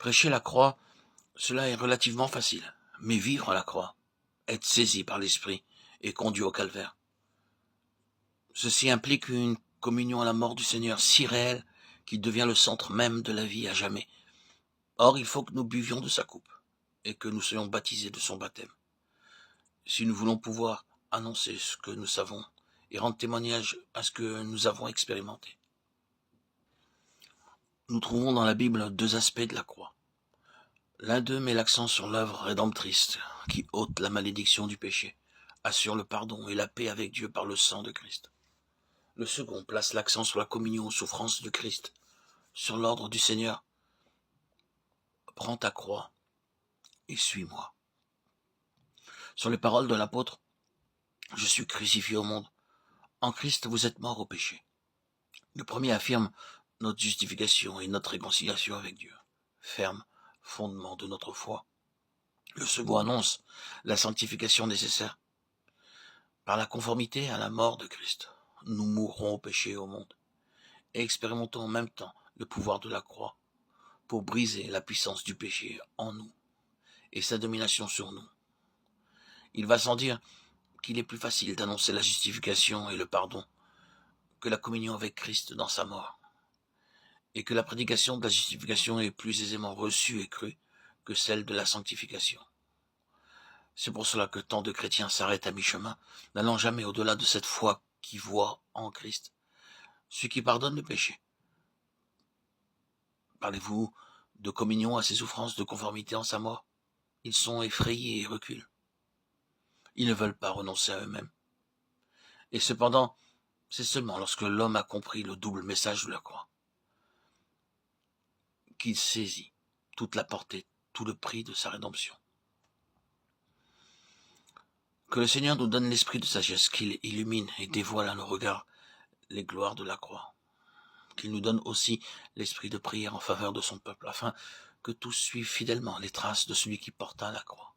Prêcher la croix, cela est relativement facile, mais vivre la croix, être saisi par l'Esprit et conduit au calvaire. Ceci implique une communion à la mort du Seigneur si réelle qu'il devient le centre même de la vie à jamais. Or, il faut que nous buvions de sa coupe et que nous soyons baptisés de son baptême. Si nous voulons pouvoir annoncer ce que nous savons et rendre témoignage à ce que nous avons expérimenté. Nous trouvons dans la Bible deux aspects de la croix. L'un d'eux met l'accent sur l'œuvre rédemptrice qui ôte la malédiction du péché, assure le pardon et la paix avec Dieu par le sang de Christ. Le second place l'accent sur la communion aux souffrances du Christ, sur l'ordre du Seigneur. Prends ta croix et suis-moi. Sur les paroles de l'apôtre, je suis crucifié au monde. En Christ, vous êtes morts au péché. Le premier affirme notre justification et notre réconciliation avec Dieu, ferme fondement de notre foi. Le second annonce la sanctification nécessaire. Par la conformité à la mort de Christ, nous mourrons au péché et au monde, et expérimentons en même temps le pouvoir de la croix pour briser la puissance du péché en nous et sa domination sur nous. Il va sans dire qu'il est plus facile d'annoncer la justification et le pardon que la communion avec Christ dans sa mort, et que la prédication de la justification est plus aisément reçue et crue que celle de la sanctification. C'est pour cela que tant de chrétiens s'arrêtent à mi-chemin, n'allant jamais au-delà de cette foi qui voit en Christ, celui qui pardonne le péché. Parlez-vous de communion à ses souffrances, de conformité en sa mort? Ils sont effrayés et reculent. Ils ne veulent pas renoncer à eux-mêmes. Et cependant, c'est seulement lorsque l'homme a compris le double message de la croix qu'il saisit toute la portée, tout le prix de sa rédemption. Que le Seigneur nous donne l'esprit de sagesse, qu'il illumine et dévoile à nos regards les gloires de la croix. Qu'il nous donne aussi l'esprit de prière en faveur de son peuple, afin que tous suivent fidèlement les traces de celui qui porta la croix.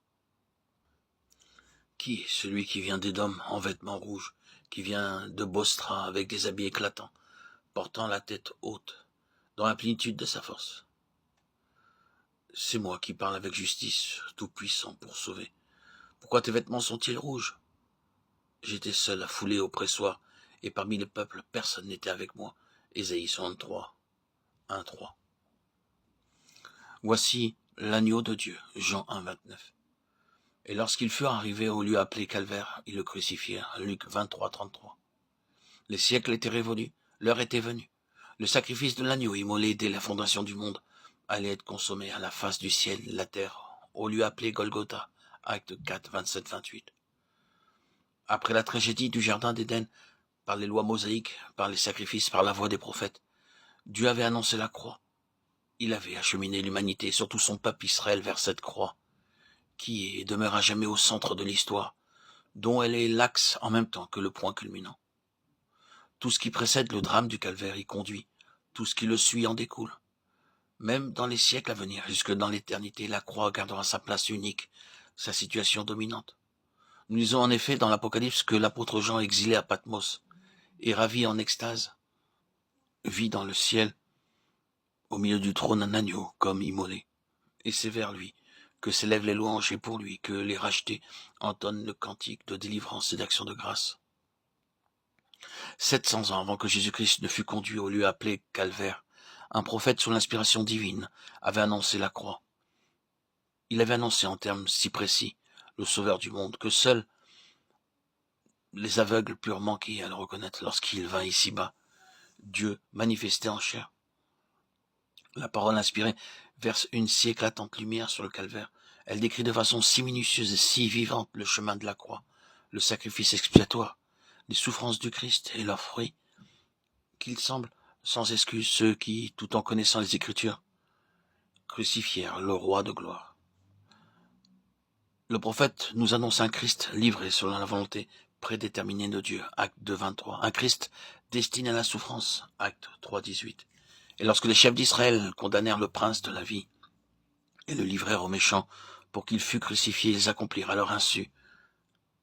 Qui est celui qui vient d'Édom en vêtements rouges, qui vient de Bostra avec des habits éclatants, portant la tête haute, dans la plénitude de sa force? C'est moi qui parle avec justice, tout-puissant pour sauver. Pourquoi tes vêtements sont-ils rouges? J'étais seul à fouler au pressoir, et parmi les peuples, personne n'était avec moi. Ésaïe 63, 1-3. Voici l'agneau de Dieu, Jean 1, 29. Et lorsqu'ils furent arrivés au lieu appelé Calvaire, ils le crucifièrent, Luc 23, 33. Les siècles étaient révolus, l'heure était venue. Le sacrifice de l'agneau immolé dès la fondation du monde allait être consommé à la face du ciel, la terre, au lieu appelé Golgotha, Acte 4, 27, 28. Après la tragédie du jardin d'Éden, par les lois mosaïques, par les sacrifices, par la voix des prophètes, Dieu avait annoncé la croix. Il avait acheminé l'humanité, surtout son peuple Israël, vers cette croix, qui est et demeure à jamais au centre de l'histoire, dont elle est l'axe en même temps que le point culminant. Tout ce qui précède le drame du calvaire y conduit, tout ce qui le suit en découle. Même dans les siècles à venir, jusque dans l'éternité, la croix gardera sa place unique, sa situation dominante. Nous lisons en effet dans l'Apocalypse que l'apôtre Jean, exilé à Patmos, et ravi en extase, vit dans le ciel, au milieu du trône, un agneau comme immolé. Et c'est vers lui que s'élèvent les louanges et pour lui que les rachetés entonnent le cantique de délivrance et d'action de grâce. 700 ans avant que Jésus-Christ ne fût conduit au lieu appelé Calvaire, un prophète sous l'inspiration divine avait annoncé la croix. Il avait annoncé en termes si précis le Sauveur du monde que seuls les aveugles purent manquer à le reconnaître lorsqu'il vint ici-bas, Dieu manifesté en chair. La parole inspirée verse une si éclatante lumière sur le calvaire. Elle décrit de façon si minutieuse et si vivante le chemin de la croix, le sacrifice expiatoire, les souffrances du Christ et leurs fruits, qu'il semble sans excuse ceux qui, tout en connaissant les Écritures, crucifièrent le roi de gloire. Le prophète nous annonce un Christ livré selon la volonté prédéterminée de Dieu, Acte 2, 23. Un Christ destiné à la souffrance, Acte 3, 18. Et lorsque les chefs d'Israël condamnèrent le prince de la vie et le livrèrent aux méchants pour qu'il fût crucifié, ils accomplirent à leur insu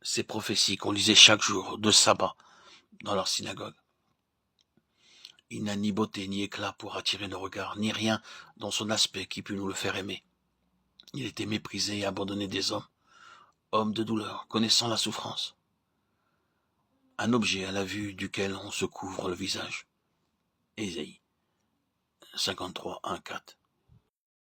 ces prophéties qu'on lisait chaque jour de sabbat dans leur synagogue. Il n'a ni beauté ni éclat pour attirer nos regards, ni rien dans son aspect qui pût nous le faire aimer. Il était méprisé et abandonné des hommes, homme de douleur, connaissant la souffrance. Un objet à la vue duquel on se couvre le visage. Ésaïe 53, 1, 4.